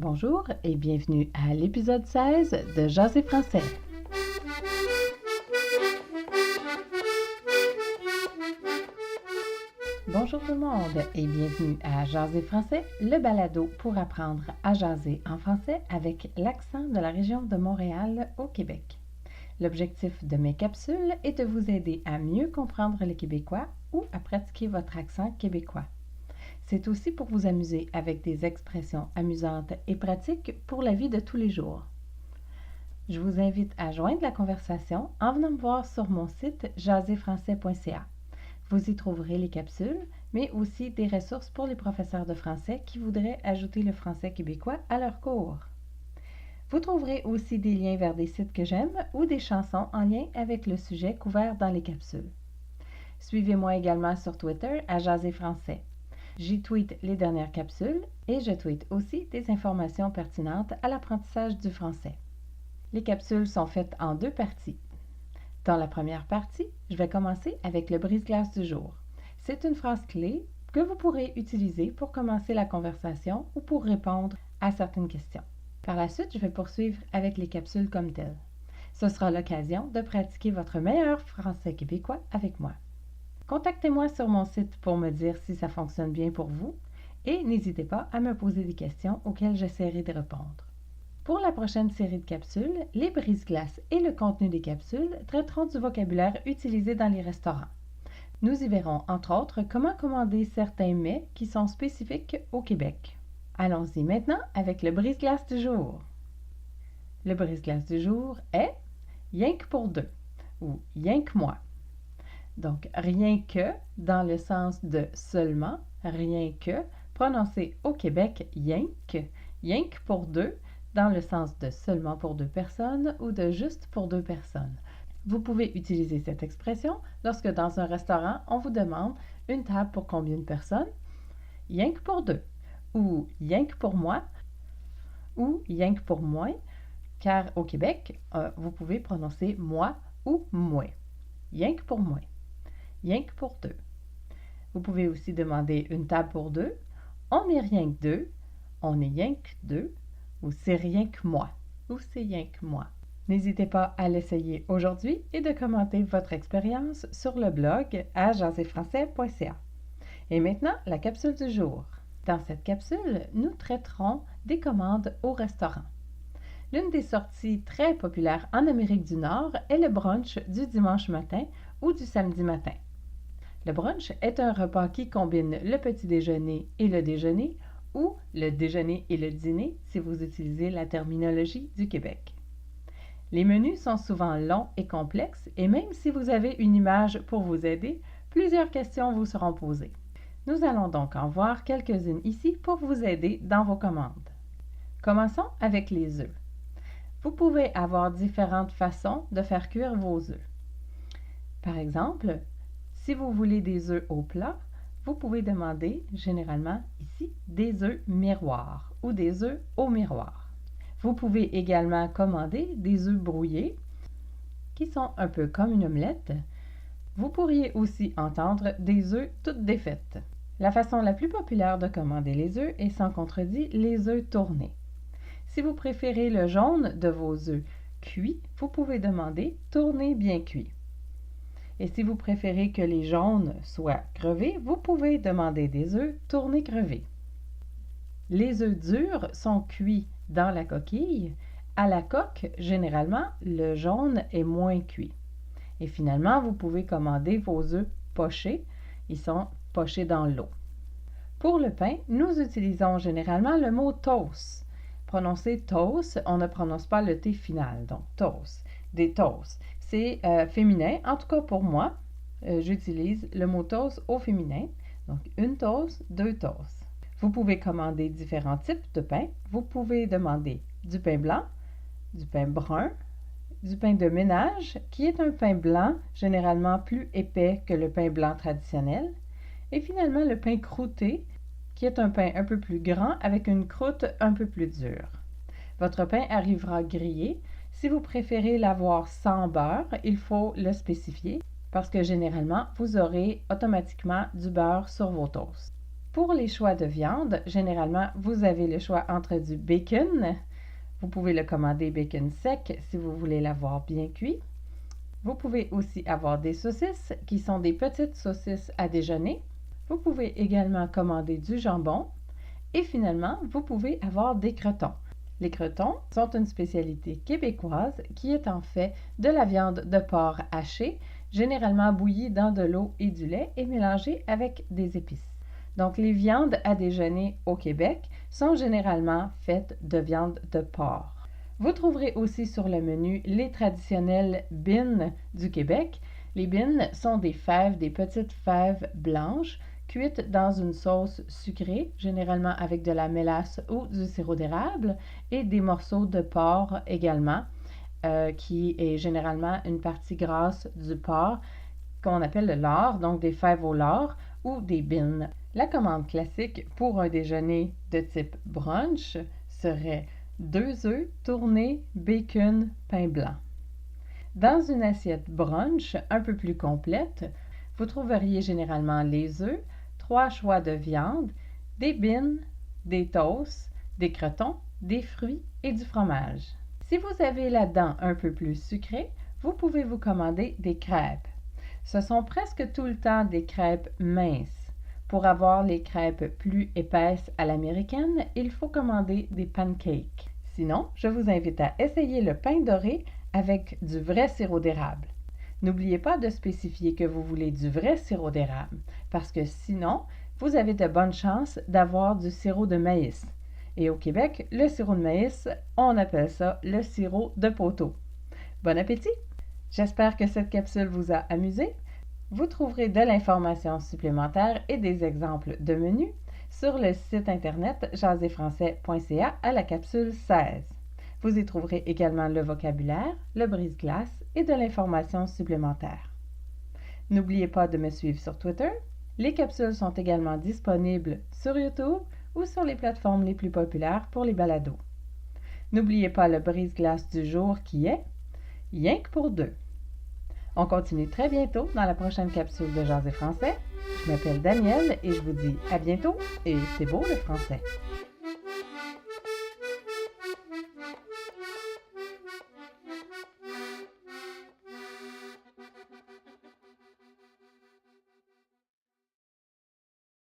Bonjour et bienvenue à l'épisode 16 de Jaser français. Bonjour tout le monde et bienvenue à Jaser français, le balado pour apprendre à jaser en français avec l'accent de la région de Montréal au Québec. L'objectif de mes capsules est de vous aider à mieux comprendre le québécois ou à pratiquer votre accent québécois. C'est aussi pour vous amuser avec des expressions amusantes et pratiques pour la vie de tous les jours. Je vous invite à joindre la conversation en venant me voir sur mon site jaserfrançais.ca. Vous y trouverez les capsules, mais aussi des ressources pour les professeurs de français qui voudraient ajouter le français québécois à leur cours. Vous trouverez aussi des liens vers des sites que j'aime ou des chansons en lien avec le sujet couvert dans les capsules. Suivez-moi également sur Twitter à Jaser Français. J'y tweete les dernières capsules et je tweete aussi des informations pertinentes à l'apprentissage du français. Les capsules sont faites en deux parties. Dans la première partie, je vais commencer avec le brise-glace du jour. C'est une phrase clé que vous pourrez utiliser pour commencer la conversation ou pour répondre à certaines questions. Par la suite, je vais poursuivre avec les capsules comme telles. Ce sera l'occasion de pratiquer votre meilleur français québécois avec moi. Contactez-moi sur mon site pour me dire si ça fonctionne bien pour vous et n'hésitez pas à me poser des questions auxquelles j'essaierai de répondre. Pour la prochaine série de capsules, les brise-glaces et le contenu des capsules traiteront du vocabulaire utilisé dans les restaurants. Nous y verrons entre autres comment commander certains mets qui sont spécifiques au Québec. Allons-y maintenant avec le brise-glace du jour. Le brise-glace du jour est « rien que pour deux » ou « rien que moi ». Donc, rien que dans le sens de seulement, rien que, prononcé au Québec, rien que pour deux, dans le sens de seulement pour deux personnes ou de juste pour deux personnes. Vous pouvez utiliser cette expression lorsque dans un restaurant, on vous demande une table pour combien de personnes? Rien que pour deux, ou rien que pour moi, ou rien que pour moi, car au Québec, vous pouvez prononcer moi ou moi. Rien que pour moi. Rien que pour deux. Vous pouvez aussi demander une table pour deux. On n'est rien que deux. On n'est rien que deux. Ou c'est rien que moi. Ou c'est rien que moi. N'hésitez pas à l'essayer aujourd'hui et de commenter votre expérience sur le blog à jaserfrançais.ca. Et maintenant, la capsule du jour. Dans cette capsule, nous traiterons des commandes au restaurant. L'une des sorties très populaires en Amérique du Nord est le brunch du dimanche matin ou du samedi matin. Le brunch est un repas qui combine le petit déjeuner et le déjeuner ou le déjeuner et le dîner si vous utilisez la terminologie du Québec. Les menus sont souvent longs et complexes et même si vous avez une image pour vous aider, plusieurs questions vous seront posées. Nous allons donc en voir quelques-unes ici pour vous aider dans vos commandes. Commençons avec les œufs. Vous pouvez avoir différentes façons de faire cuire vos œufs. Par exemple, si vous voulez des œufs au plat, vous pouvez demander, généralement ici, des œufs miroirs ou des œufs au miroir. Vous pouvez également commander des œufs brouillés, qui sont un peu comme une omelette. Vous pourriez aussi entendre des œufs toutes défaites. La façon la plus populaire de commander les œufs est sans contredit les œufs tournés. Si vous préférez le jaune de vos œufs cuits, vous pouvez demander « tourner bien cuit ». Et si vous préférez que les jaunes soient crevés, vous pouvez demander des œufs tournés crevés. Les œufs durs sont cuits dans la coquille. À la coque, généralement, le jaune est moins cuit. Et finalement, vous pouvez commander vos œufs pochés. Ils sont pochés dans l'eau. Pour le pain, nous utilisons généralement le mot toast. Prononcé toast, on ne prononce pas le T final, donc toast, des toasts. C'est féminin, en tout cas pour moi, j'utilise le mot toast au féminin. Donc, une toast, deux toasts. Vous pouvez commander différents types de pain. Vous pouvez demander du pain blanc, du pain brun, du pain de ménage, qui est un pain blanc, généralement plus épais que le pain blanc traditionnel. Et finalement, le pain croûté, qui est un pain un peu plus grand avec une croûte un peu plus dure. Votre pain arrivera grillé. Si vous préférez l'avoir sans beurre, il faut le spécifier parce que généralement, vous aurez automatiquement du beurre sur vos toasts. Pour les choix de viande, généralement, vous avez le choix entre du bacon. Vous pouvez le commander bacon sec si vous voulez l'avoir bien cuit. Vous pouvez aussi avoir des saucisses qui sont des petites saucisses à déjeuner. Vous pouvez également commander du jambon. Et finalement, vous pouvez avoir des cretons. Les cretons sont une spécialité québécoise qui est en fait de la viande de porc hachée, généralement bouillie dans de l'eau et du lait et mélangée avec des épices. Donc, les viandes à déjeuner au Québec sont généralement faites de viande de porc. Vous trouverez aussi sur le menu les traditionnelles bines du Québec. Les bines sont des fèves, des petites fèves blanches cuites dans une sauce sucrée, généralement avec de la mélasse ou du sirop d'érable, et des morceaux de porc également, qui est généralement une partie grasse du porc qu'on appelle le lard, donc des fèves au lard ou des bines. La commande classique pour un déjeuner de type brunch serait 2 œufs tournés, bacon, pain blanc. Dans une assiette brunch un peu plus complète, vous trouveriez généralement les œufs, 3 choix de viande, des bines, des toasts, des crotons, des fruits et du fromage. Si vous avez la dent un peu plus sucrée, vous pouvez vous commander des crêpes. Ce sont presque tout le temps des crêpes minces. Pour avoir les crêpes plus épaisses à l'américaine, il faut commander des pancakes. Sinon, je vous invite à essayer le pain doré avec du vrai sirop d'érable. N'oubliez pas de spécifier que vous voulez du vrai sirop d'érable, parce que sinon, vous avez de bonnes chances d'avoir du sirop de maïs. Et au Québec, le sirop de maïs, on appelle ça le sirop de poteau. Bon appétit! J'espère que cette capsule vous a amusé. Vous trouverez de l'information supplémentaire et des exemples de menus sur le site internet jaserfrançais.ca à la capsule 16. Vous y trouverez également le vocabulaire, le brise-glace et de l'information supplémentaire. N'oubliez pas de me suivre sur Twitter. Les capsules sont également disponibles sur YouTube ou sur les plateformes les plus populaires pour les balados. N'oubliez pas le brise-glace du jour qui est « Rien que pour deux ». On continue très bientôt dans la prochaine capsule de Jaser français. Je m'appelle Danielle et je vous dis à bientôt et c'est beau le français.